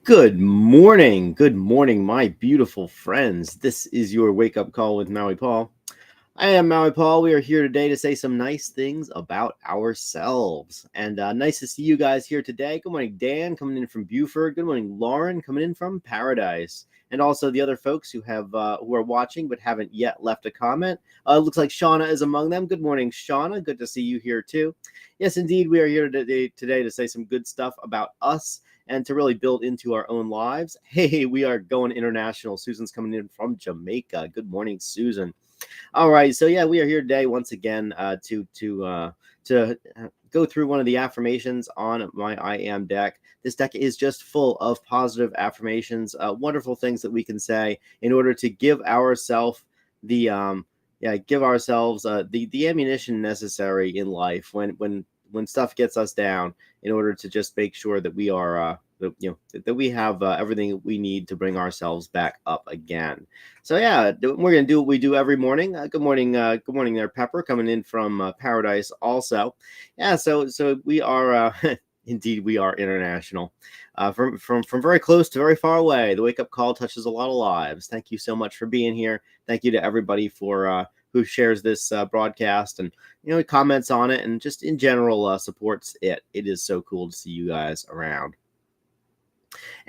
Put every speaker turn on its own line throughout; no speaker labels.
Good morning. Good morning, my beautiful friends. This is your wake up call with Maui Paul. I am Maui Paul. We are here today to say some nice things about ourselves. And nice to see you guys here today. Good morning, Dan, coming in from Buford. Good morning, Lauren, coming in from Paradise. And also the other folks who are watching but haven't yet left a comment. Looks like Shauna is among them. Good morning, Shauna. Good to see you here too. Yes, indeed, we are here today to say some good stuff about us and to really build into our own lives. Hey, we are going international. Susan's coming in from Jamaica. Good morning, Susan. All right, so yeah, we are here today once again to go through one of the affirmations on my I Am deck. This deck is just full of positive affirmations, wonderful things that we can say in order to give ourselves the the ammunition necessary in life when stuff gets us down, in order to just make sure that we are that we have everything we need to bring ourselves back up again. So yeah, we're gonna do what we do every morning. Good morning there, Pepper, coming in from Paradise also. Yeah, so we are indeed, we are international, from very close to very far away. The wake up call touches a lot of lives. Thank you so much for being here. Thank you to everybody for who shares this broadcast and comments on it, and just in general supports it. It is so cool to see you guys around.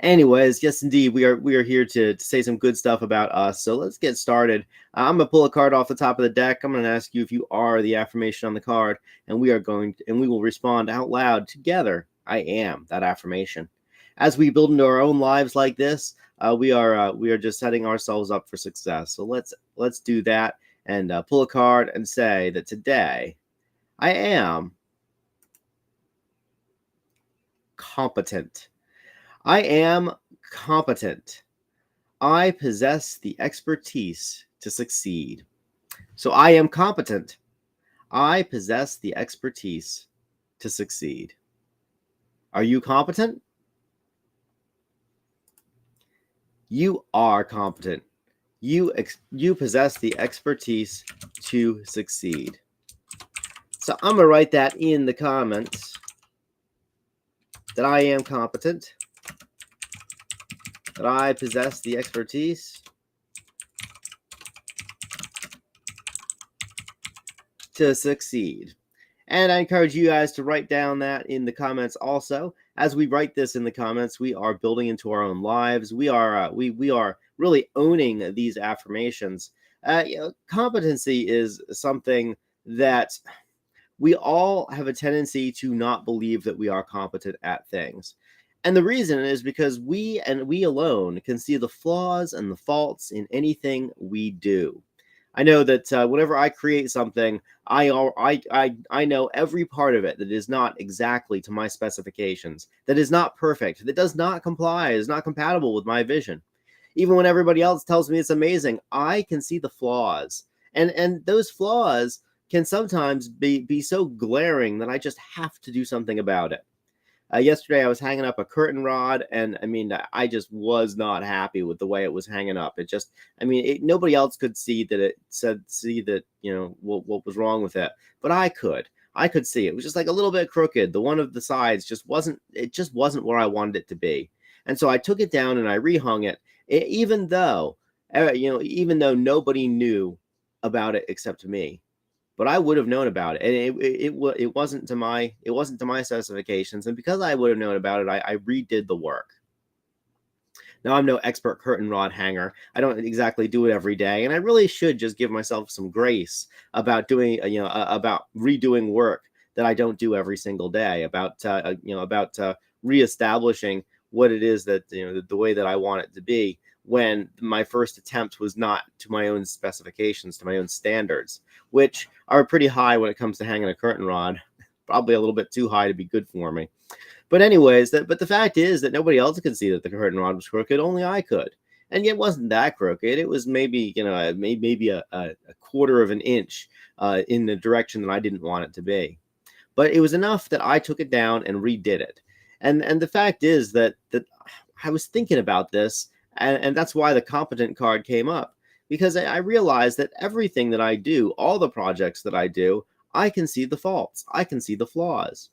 Anyways, yes, indeed, we are here to say some good stuff about us. So let's get started. I'm gonna pull a card off the top of the deck. I'm gonna ask you if you are the affirmation on the card, and we will respond out loud together. I am that affirmation. As we build into our own lives like this, we are just setting ourselves up for success. So let's do that and pull a card and say that today I am competent. I am competent. I possess the expertise to succeed. So I am competent. I possess the expertise to succeed. Are you competent? You are competent. You possess the expertise to succeed. So I'm going to write that in the comments. that I am competent, that I possess the expertise to succeed. And I encourage you guys to write down that in the comments also. As we write this in the comments, we are building into our own lives. We are really owning these affirmations. Competency is something that we all have a tendency to not believe that we are competent at things. And the reason is because we alone can see the flaws and the faults in anything we do. I know that whenever I create something, I know every part of it that is not exactly to my specifications, that is not perfect, that does not comply, is not compatible with my vision. Even when everybody else tells me it's amazing, I can see the flaws, and those flaws can sometimes be so glaring that I just have to do something about it. Yesterday, I was hanging up a curtain rod, and I mean, I just was not happy with the way it was hanging up. It just, I mean, nobody else could see that see that, what was wrong with it, but I could. I could see it was just like a little bit crooked. The one of the sides just wasn't where I wanted it to be. And so I took it down and I rehung it, even though, even though nobody knew about it except me, but I would have known about it, and it wasn't to my specifications, and because I would have known about it, I redid the work. Now I'm no expert curtain rod hanger. I don't exactly do it every day, and I really should just give myself some grace about doing about redoing work that I don't do every single day. About reestablishing what it is that the way that I want it to be, when my first attempt was not to my own specifications, to my own standards, which are pretty high when it comes to hanging a curtain rod, probably a little bit too high to be good for me. But anyways, but the fact is that nobody else could see that the curtain rod was crooked. Only I could, and it wasn't that crooked. It was maybe maybe a quarter of an inch in the direction that I didn't want it to be. But it was enough that I took it down and redid it. And the fact is that I was thinking about this, and that's why the competent card came up, because I realized that everything that I do, all the projects that I do, I can see the faults, I can see the flaws.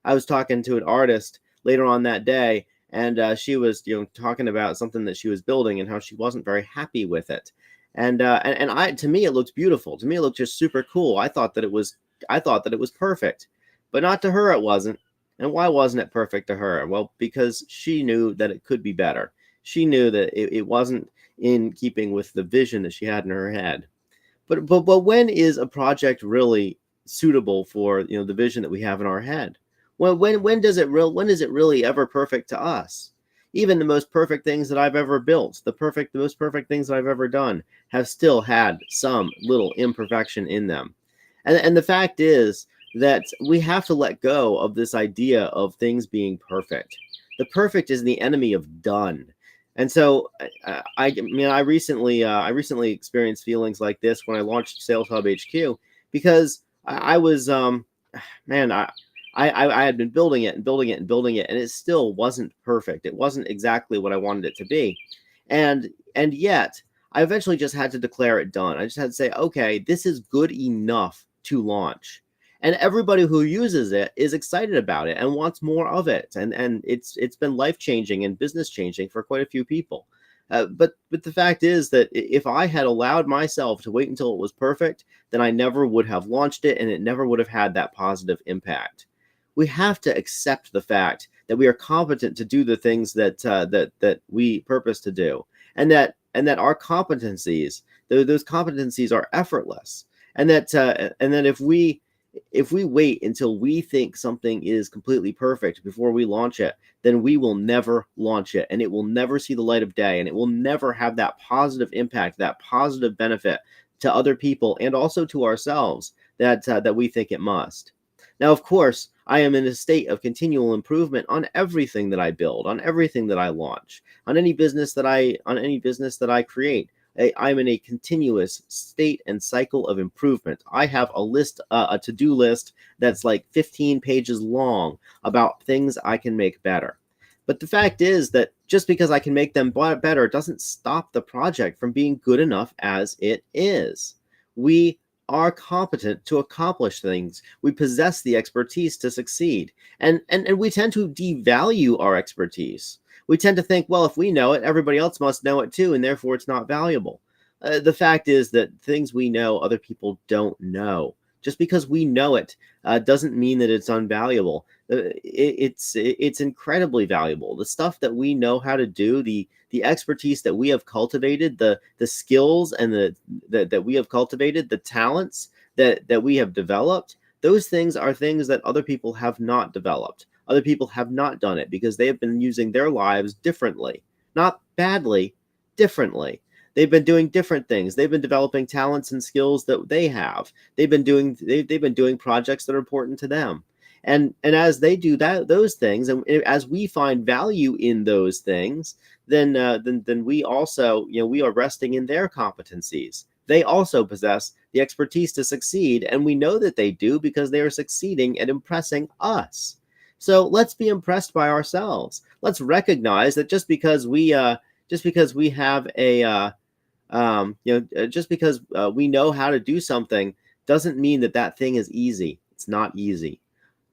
I was talking to an artist later on that day, and she was talking about something that she was building and how she wasn't very happy with it. And I to me it looked beautiful. To me it looked just super cool. I thought that it was perfect, but not to her it wasn't. And why wasn't it perfect to her? Well, because she knew that it could be better. She knew that it wasn't in keeping with the vision that she had in her head. But when is a project really suitable for the vision that we have in our head? When is it really ever perfect to us? Even the most perfect things that I've ever built, the most perfect things that I've ever done, have still had some little imperfection in them. And the fact is that we have to let go of this idea of things being perfect. The perfect is the enemy of done. And so I recently experienced feelings like this when I launched Sales Hub HQ, because I was man I had been building it and building it and building it, and it still wasn't perfect. It wasn't exactly what I wanted it to be. And yet I eventually just had to declare it done. I just had to say, okay, this is good enough to launch. And everybody who uses it is excited about it and wants more of it. And it's been life-changing and business-changing for quite a few people. But the fact is that if I had allowed myself to wait until it was perfect, then I never would have launched it, and it never would have had that positive impact. We have to accept the fact that we are competent to do the things that we purpose to do, and that our competencies, those competencies, are effortless, and that if we wait until we think something is completely perfect before we launch it, then we will never launch it, and it will never see the light of day, and it will never have that positive impact, that positive benefit to other people and also to ourselves that we think it must. Now, of course, I am in a state of continual improvement on everything that I build, on everything that I launch, on any business that I create. I'm in a continuous state and cycle of improvement. I have a to-do list that's like 15 pages long about things I can make better. But the fact is that just because I can make them better doesn't stop the project from being good enough as it is. We are competent to accomplish things. We possess the expertise to succeed. And we tend to devalue our expertise. We tend to think, well, if we know it, everybody else must know it too, and therefore it's not valuable. The fact is that things we know, other people don't know. Just because we know it doesn't mean that it's unvaluable. It's incredibly valuable. The stuff that we know how to do, the expertise that we have cultivated, the skills and that we have cultivated, the talents that we have developed, those things are things that other people have not developed. Other people have not done it because they have been using their lives differently, not badly, differently. They've been doing different things. They've been developing talents and skills that they have. They've been doing projects that are important to them. And as they do those things, and as we find value in those things, then we also, we are resting in their competencies. They also possess the expertise to succeed, and we know that they do because they are succeeding at impressing us. So let's be impressed by ourselves. Let's recognize that just because we have just because we know how to do something doesn't mean that that thing is easy. It's not easy.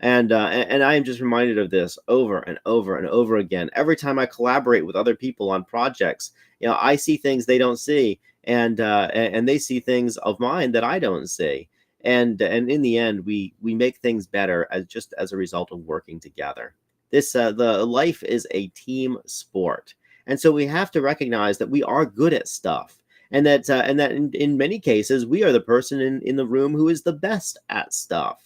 And I am just reminded of this over and over and over again. Every time I collaborate with other people on projects, I see things they don't see, and they see things of mine that I don't see. And in the end, we make things better as a result of working together. The life is a team sport, and so we have to recognize that we are good at stuff, and that in many cases we are the person in the room who is the best at stuff.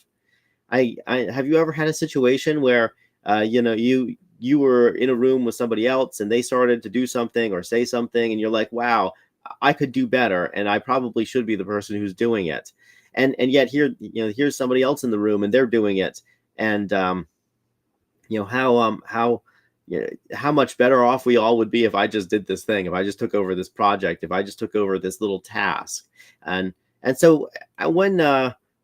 I have you ever had a situation where you were in a room with somebody else and they started to do something or say something and you're like, wow, I could do better and I probably should be the person who's doing it. And yet here's somebody else in the room and they're doing it. And how much better off we all would be if I just did this thing, if I just took over this project, if I just took over this little task. And so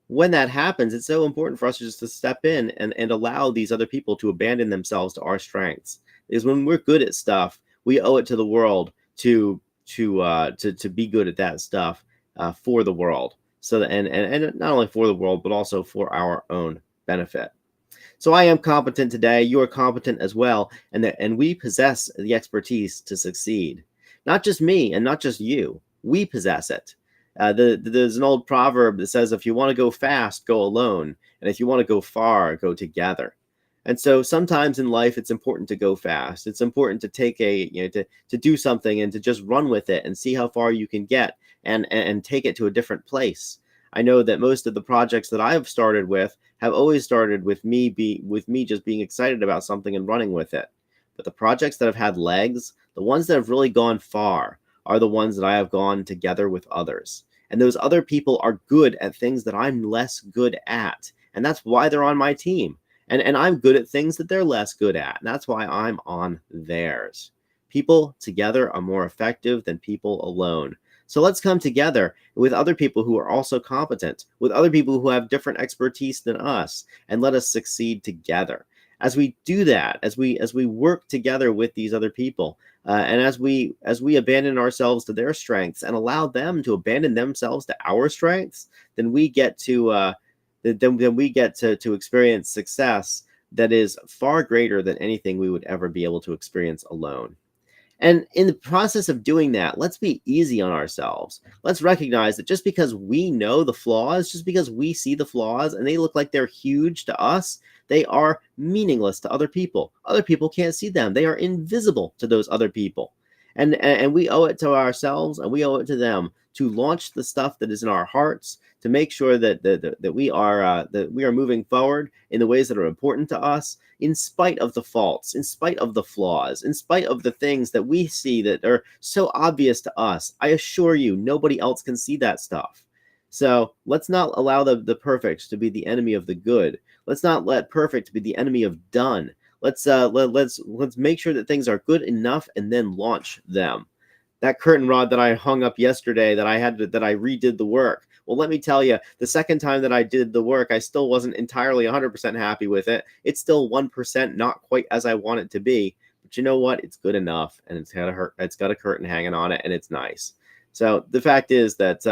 when that happens, it's so important for us just to step in and allow these other people to abandon themselves to our strengths. Because when we're good at stuff, we owe it to the world to be good at that stuff for the world. So that, and not only for the world, but also for our own benefit. So I am competent today. You are competent as well, and we possess the expertise to succeed. Not just me, and not just you. We possess it. There's an old proverb that says, if you want to go fast, go alone. And if you want to go far, go together. And so sometimes in life, it's important to go fast. It's important to take to do something and to just run with it and see how far you can get and take it to a different place. I know that most of the projects that I've started with have always started with me just being excited about something and running with it. But the projects that have had legs, the ones that have really gone far, are the ones that I have gone together with others. And those other people are good at things that I'm less good at. And that's why they're on my team. And I'm good at things that they're less good at. And that's why I'm on theirs. People together are more effective than people alone. So let's come together with other people who are also competent, with other people who have different expertise than us, and let us succeed together. As we do that, as we work together with these other people, and as we abandon ourselves to their strengths and allow them to abandon themselves to our strengths, then we get to experience success that is far greater than anything we would ever be able to experience alone. And in the process of doing that, let's be easy on ourselves. Let's recognize that just because we know the flaws, just because we see the flaws and they look like they're huge to us, they are meaningless to other people. Other people can't see them. They are invisible to those other people. And we owe it to ourselves and we owe it to them to launch the stuff that is in our hearts, to make sure that we are moving forward in the ways that are important to us, in spite of the faults, in spite of the flaws, in spite of the things that we see that are so obvious to us. I assure you, nobody else can see that stuff. So let's not allow the perfect to be the enemy of the good. Let's not let perfect be the enemy of done. Let's make sure that things are good enough and then launch them. That curtain rod that I hung up yesterday, that I redid the work. Well, let me tell you, the second time that I did the work, I still wasn't entirely 100% happy with it. It's still 1% not quite as I want it to be. But you know what? It's good enough, and it's got a curtain hanging on it, and it's nice. So the fact is that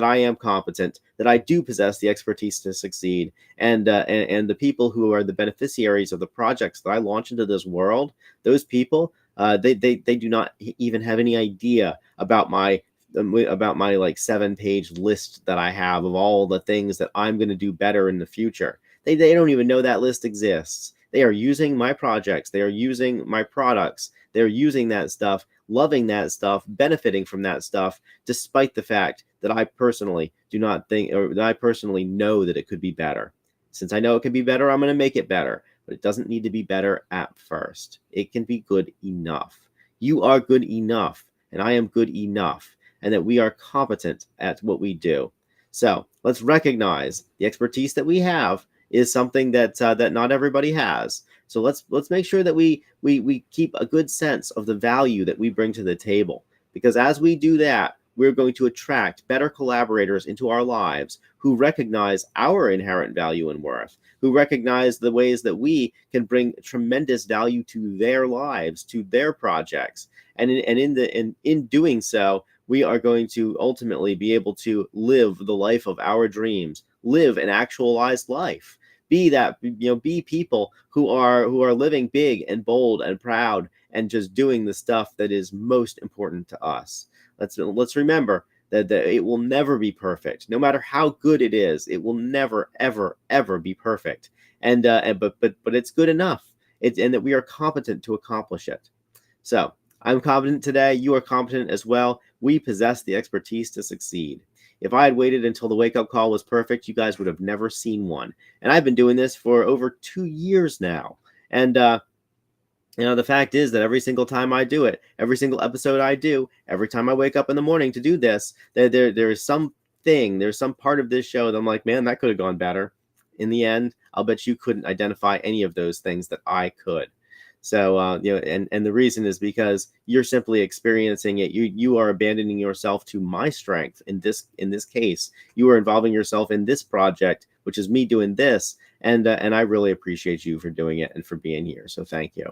I am competent, that I do possess the expertise to succeed, and the people who are the beneficiaries of the projects that I launch into this world, those people, they do not even have any idea about my like 7-page list that I have of all the things that I'm going to do better in the future. They don't even know that list exists. They are using my projects. They are using my products. They're using that stuff, loving that stuff, benefiting from that stuff, despite the fact that I personally do not think, or that I personally know that it could be better. Since I know it can be better, I'm going to make it better. But it doesn't need to be better at first. It can be good enough. You are good enough, and I am good enough, and that we are competent at what we do. So let's recognize the expertise that we have is something that not everybody has. So let's make sure that we keep a good sense of the value that we bring to the table, because as we do that, we're going to attract better collaborators into our lives who recognize our inherent value and worth, who recognize the ways that we can bring tremendous value to their lives, to their projects, and in doing so, we are going to ultimately be able to live the life of our dreams, live an actualized life, be that, be people who are living big and bold and proud and just doing the stuff that is most important to us. Let's remember that it will never be perfect. No matter how good it is, it will never ever ever be perfect. But it's good enough. And that we are competent to accomplish it. So I'm competent today. You are competent as well. We possess the expertise to succeed. If I had waited until the wake up call was perfect, you guys would have never seen one. And I've been doing this for over 2 years now. And the fact is that every single time I do it, every single episode I do, every time I wake up in the morning to do this, there is there's some part of this show that I'm like, man, that could have gone better. In the end, I'll bet you couldn't identify any of those things that I could. So and the reason is because you're simply experiencing it. You are abandoning yourself to my strength in this case. You are involving yourself in this project, which is me doing this, and I really appreciate you for doing it and for being here. So thank you.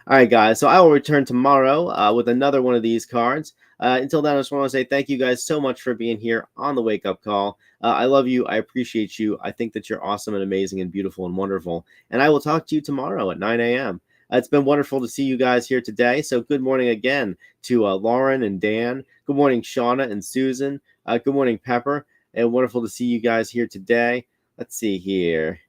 All right, guys. So I will return tomorrow with another one of these cards. Until then, I just want to say thank you guys so much for being here on the Wake Up Call. I love you. I appreciate you. I think that you're awesome and amazing and beautiful and wonderful. And I will talk to you tomorrow at 9 a.m. It's been wonderful to see you guys here today. So good morning again to Lauren and Dan. Good morning, Shauna and Susan. Good morning, Pepper. And wonderful to see you guys here today. Let's see here.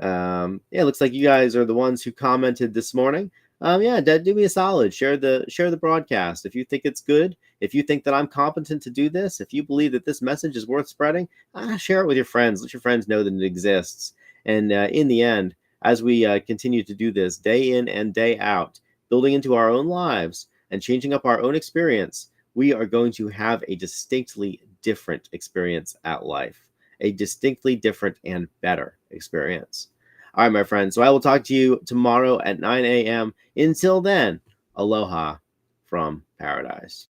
Yeah, it looks like you guys are the ones who commented this morning. Yeah, do me a solid. Share the broadcast if you think it's good. If you think that I'm competent to do this, if you believe that this message is worth spreading, share it with your friends. Let your friends know that it exists. And in the end, as we continue to do this day in and day out, building into our own lives and changing up our own experience, we are going to have a distinctly different experience at life, a distinctly different and better experience. All right, my friends. So I will talk to you tomorrow at 9 a.m. Until then, aloha from paradise.